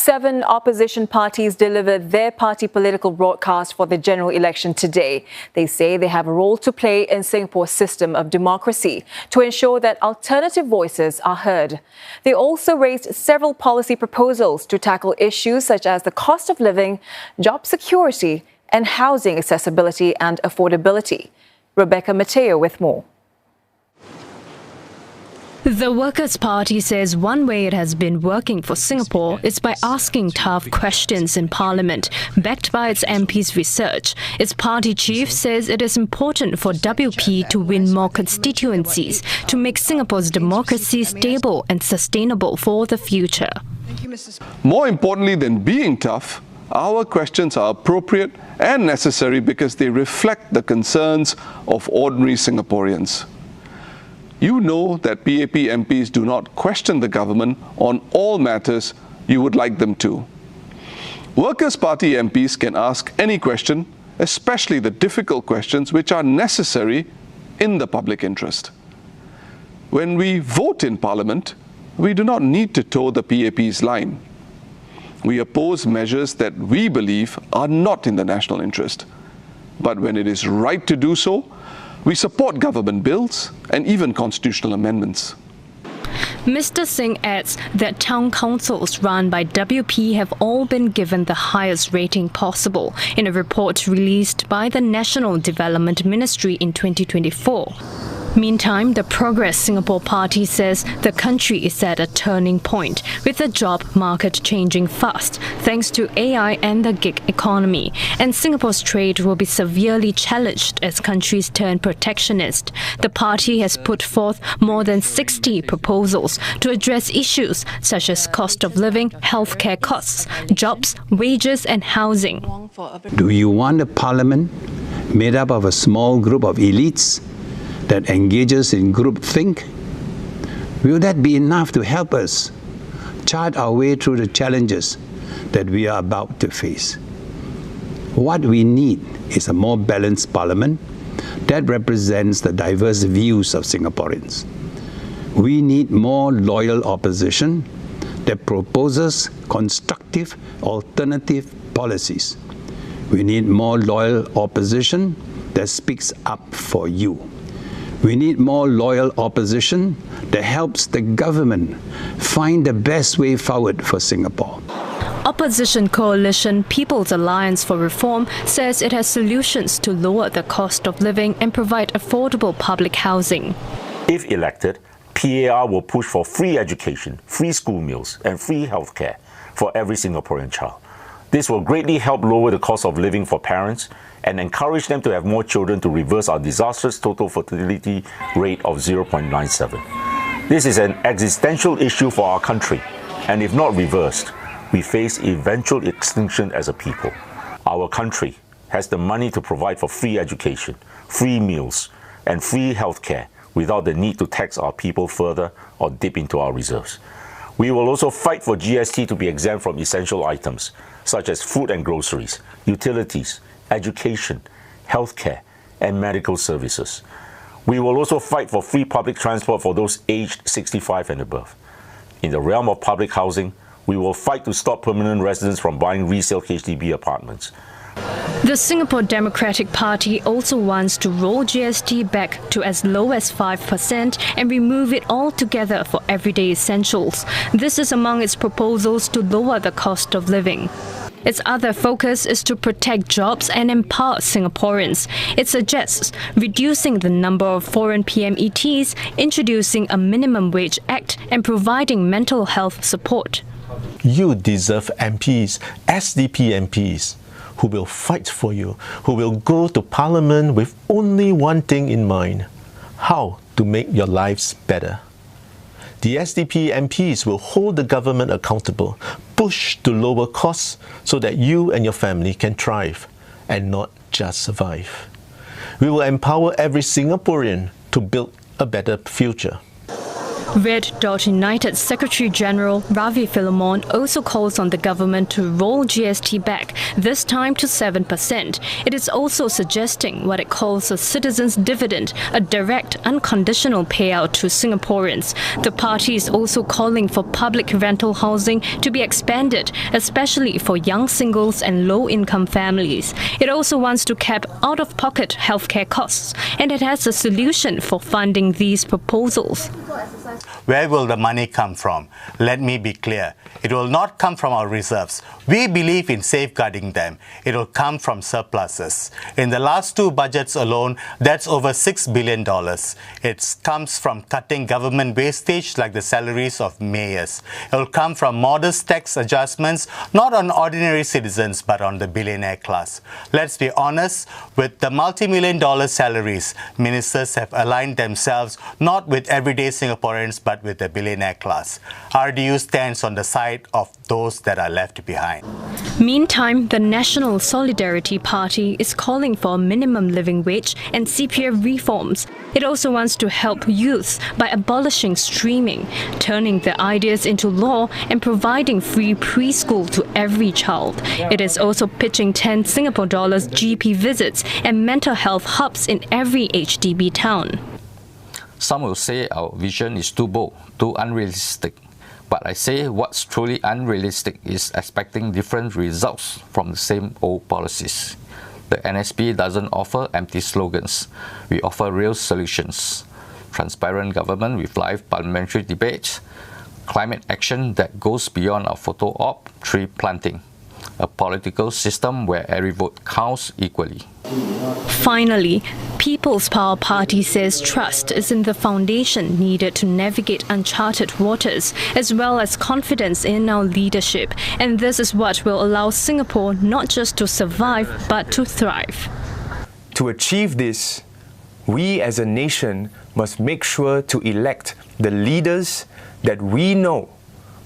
7 opposition parties delivered their party political broadcast for the general election today. They say they have a role to play in Singapore's system of democracy to ensure that alternative voices are heard. They also raised several policy proposals to tackle issues such as the cost of living, job security, and housing accessibility and affordability. Rebecca Metteo with more. The Workers' Party says one way it has been working for Singapore is by asking tough questions in Parliament, backed by its MPs' research. Its party chief says it is important for WP to win more constituencies to make Singapore's democracy stable and sustainable for the future. More importantly than being tough, our questions are appropriate and necessary because they reflect the concerns of ordinary Singaporeans. You know that PAP MPs do not question the government on all matters you would like them to. Workers' Party MPs can ask any question, especially the difficult questions which are necessary in the public interest. When we vote in Parliament, we do not need to toe the PAP's line. We oppose measures that we believe are not in the national interest. But when it is right to do so, we support government bills and even constitutional amendments. Mr. Singh adds that town councils run by WP have all been given the highest rating possible in a report released by the National Development Ministry in 2024. Meantime, the Progress Singapore Party says the country is at a turning point, with the job market changing fast thanks to AI and the gig economy, and Singapore's trade will be severely challenged as countries turn protectionist. The party has put forth more than 60 proposals to address issues such as cost of living, healthcare costs, jobs, wages and housing. Do you want a parliament made up of a small group of elites that engages in groupthink? Will that be enough to help us chart our way through the challenges that we are about to face? What we need is a more balanced parliament that represents the diverse views of Singaporeans. We need more loyal opposition that proposes constructive alternative policies. We need more loyal opposition that speaks up for you. We need more loyal opposition that helps the government find the best way forward for Singapore. Opposition coalition People's Alliance for Reform says it has solutions to lower the cost of living and provide affordable public housing. If elected, PAR will push for free education, free school meals and free healthcare for every Singaporean child. This will greatly help lower the cost of living for parents and encourage them to have more children to reverse our disastrous total fertility rate of 0.97. This is an existential issue for our country, and if not reversed, we face eventual extinction as a people. Our country has the money to provide for free education, free meals, and free healthcare without the need to tax our people further or dip into our reserves. We will also fight for GST to be exempt from essential items, such as food and groceries, utilities, education, healthcare, and medical services. We will also fight for free public transport for those aged 65 and above. In the realm of public housing, we will fight to stop permanent residents from buying resale HDB apartments. The Singapore Democratic Party also wants to roll GST back to as low as 5% and remove it altogether for everyday essentials. This is among its proposals to lower the cost of living. Its other focus is to protect jobs and empower Singaporeans. It suggests reducing the number of foreign PMETs, introducing a minimum wage act, and providing mental health support. You deserve MPs, SDP MPs, who will fight for you, who will go to Parliament with only one thing in mind: how to make your lives better. The SDP MPs will hold the government accountable, push to lower costs so that you and your family can thrive and not just survive. We will empower every Singaporean to build a better future. Red Dot United Secretary General Ravi Philemon also calls on the government to roll GST back, this time to 7%. It is also suggesting what it calls a citizen's dividend, a direct, unconditional payout to Singaporeans. The party is also calling for public rental housing to be expanded, especially for young singles and low-income families. It also wants to cap out-of-pocket healthcare costs, and it has a solution for funding these proposals. Where will the money come from? Let me be clear. It will not come from our reserves. We believe in safeguarding them. It will come from surpluses. In the last 2 budgets alone, that's over $6 billion. It comes from cutting government wastage like the salaries of mayors. It will come from modest tax adjustments, not on ordinary citizens, but on the billionaire class. Let's be honest, with the multi-million-dollar salaries, ministers have aligned themselves not with everyday Singaporeans, but with the billionaire class. RDU stands on the side of those that are left behind. Meantime, the National Solidarity Party is calling for a minimum living wage and CPF reforms. It also wants to help youths by abolishing streaming, turning their ideas into law and providing free preschool to every child. It is also pitching 10 Singapore dollars GP visits and mental health hubs in every HDB town. Some will say our vision is too bold, too unrealistic. But I say what's truly unrealistic is expecting different results from the same old policies. The NSP doesn't offer empty slogans. We offer real solutions. Transparent government with live parliamentary debates, climate action that goes beyond a photo op, tree planting, a political system where every vote counts equally. Finally, People's Power Party says trust is in the foundation needed to navigate uncharted waters, as well as confidence in our leadership. And this is what will allow Singapore not just to survive, but to thrive. To achieve this, we as a nation must make sure to elect the leaders that we know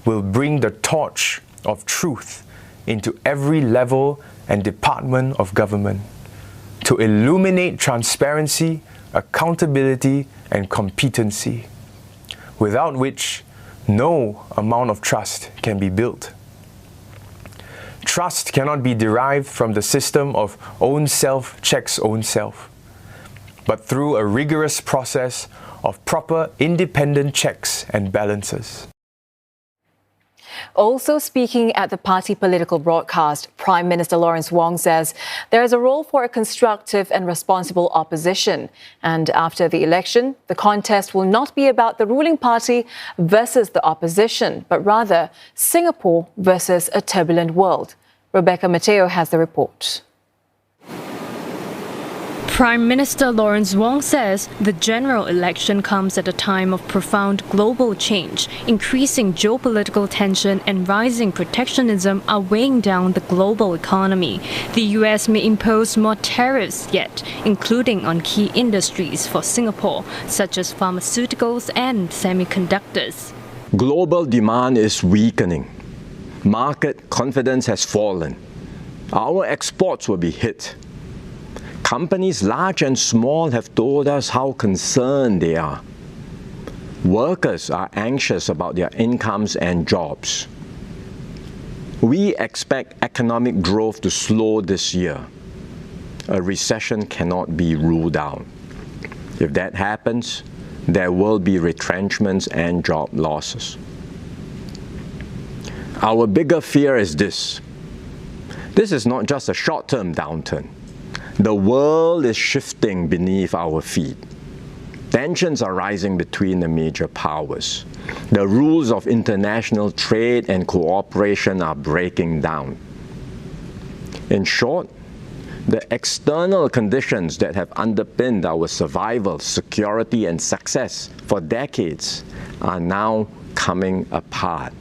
will bring the torch of truth into every level and department of government, to illuminate transparency, accountability, and competency, without which no amount of trust can be built. Trust cannot be derived from the system of own self checks own self, but through a rigorous process of proper independent checks and balances. Also speaking at the party political broadcast, Prime Minister Lawrence Wong says there is a role for a constructive and responsible opposition. And after the election, the contest will not be about the ruling party versus the opposition, but rather Singapore versus a turbulent world. Rebecca Metteo has the report. Prime Minister Lawrence Wong says the general election comes at a time of profound global change. Increasing geopolitical tension and rising protectionism are weighing down the global economy. The US may impose more tariffs yet, including on key industries for Singapore, such as pharmaceuticals and semiconductors. Global demand is weakening. Market confidence has fallen. Our exports will be hit. Companies large and small have told us how concerned they are. Workers are anxious about their incomes and jobs. We expect economic growth to slow this year. A recession cannot be ruled out. If that happens, there will be retrenchments and job losses. Our bigger fear is this. This is not just a short-term downturn. The world is shifting beneath our feet. Tensions are rising between the major powers. The rules of international trade and cooperation are breaking down. In short, the external conditions that have underpinned our survival, security, and success for decades are now coming apart.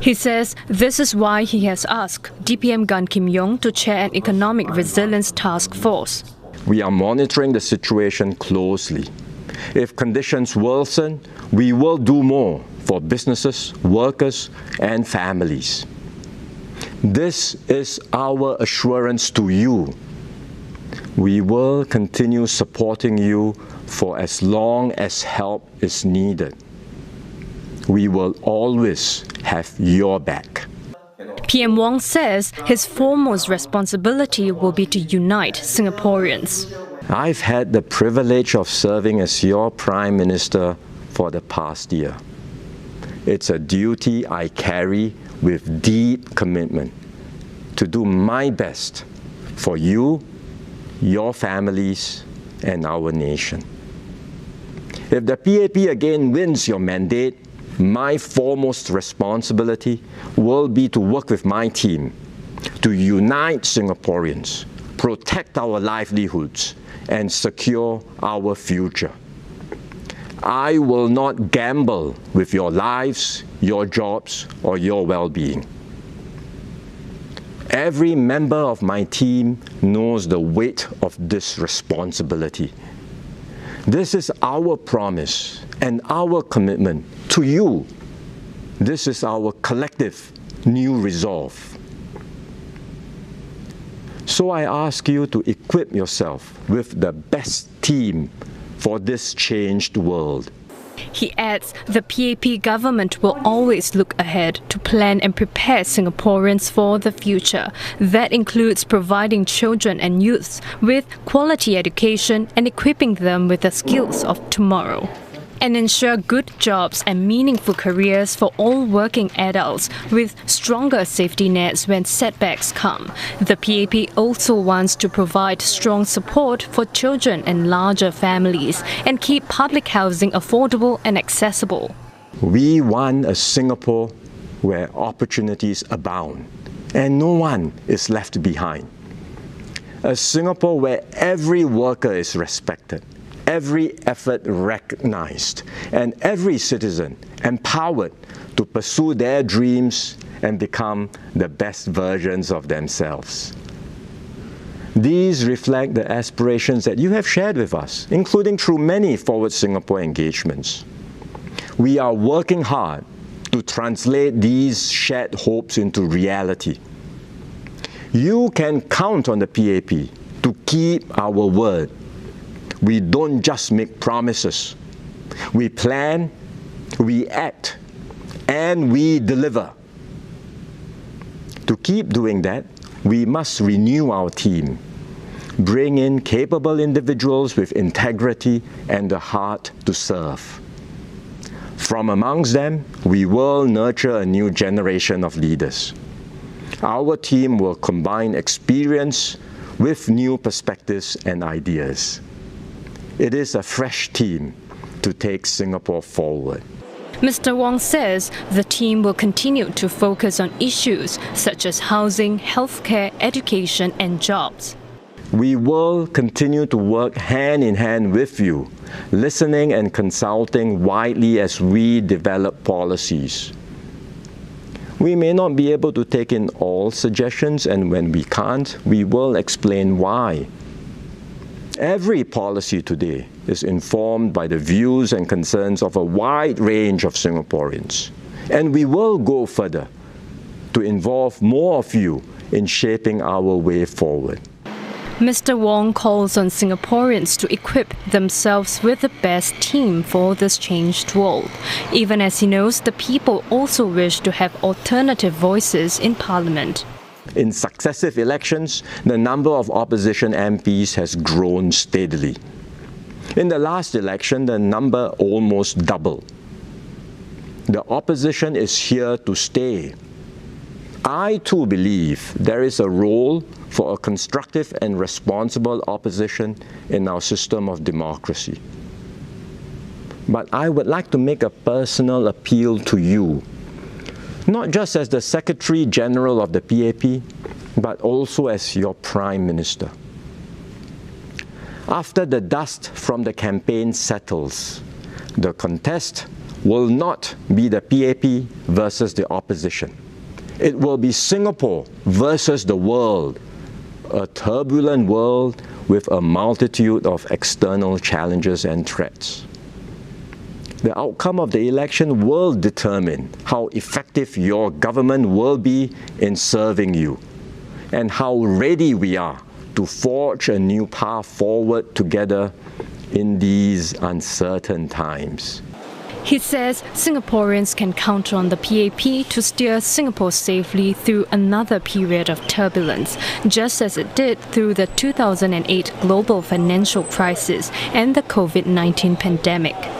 He says this is why he has asked DPM Gan Kim Yong to chair an economic resilience task force. We are monitoring the situation closely. If conditions worsen, we will do more for businesses, workers, and families. This is our assurance to you. We will continue supporting you for as long as help is needed. we will always have your back. PM Wong says his foremost responsibility will be to unite Singaporeans. I've had the privilege of serving as your Prime Minister for the past year. It's a duty I carry with deep commitment to do my best for you, your families, and our nation. If the PAP again wins your mandate, my foremost responsibility will be to work with my team to unite Singaporeans, protect our livelihoods, and secure our future. I will not gamble with your lives, your jobs, or your well-being. Every member of my team knows the weight of this responsibility. This is our promise and our commitment to you. This is our collective new resolve. So I ask you to equip yourself with the best team for this changed world. He adds the PAP government will always look ahead to plan and prepare Singaporeans for the future. That includes providing children and youths with quality education and equipping them with the skills of tomorrow. And ensure good jobs and meaningful careers for all working adults with stronger safety nets when setbacks come. The PAP also wants to provide strong support for children and larger families and keep public housing affordable and accessible. We want a Singapore where opportunities abound and no one is left behind. A Singapore where every worker is respected, every effort recognized, and every citizen empowered to pursue their dreams and become the best versions of themselves. These reflect the aspirations that you have shared with us, including through many Forward Singapore engagements. We are working hard to translate these shared hopes into reality. You can count on the PAP to keep our word. We don't just make promises. We plan, we act, and we deliver. To keep doing that, we must renew our team, bring in capable individuals with integrity and the heart to serve. From amongst them, we will nurture a new generation of leaders. Our team will combine experience with new perspectives and ideas. It is a fresh team to take Singapore forward. Mr. Wong says the team will continue to focus on issues such as housing, healthcare, education, and jobs. We will continue to work hand in hand with you, listening and consulting widely as we develop policies. We may not be able to take in all suggestions, and when we can't, we will explain why. Every policy today is informed by the views and concerns of a wide range of Singaporeans. And we will go further to involve more of you in shaping our way forward. Mr. Wong calls on Singaporeans to equip themselves with the best team for this changed world, even as he knows the people also wish to have alternative voices in Parliament. In successive elections, the number of opposition MPs has grown steadily. In the last election, the number almost doubled. The opposition is here to stay. I too believe there is a role for a constructive and responsible opposition in our system of democracy. But I would like to make a personal appeal to you, not just as the Secretary General of the PAP, but also as your Prime Minister. After the dust from the campaign settles, the contest will not be the PAP versus the opposition. It will be Singapore versus the world, a turbulent world with a multitude of external challenges and threats. The outcome of the election will determine how effective your government will be in serving you and how ready we are to forge a new path forward together in these uncertain times. He says Singaporeans can count on the PAP to steer Singapore safely through another period of turbulence, just as it did through the 2008 global financial crisis and the COVID-19 pandemic.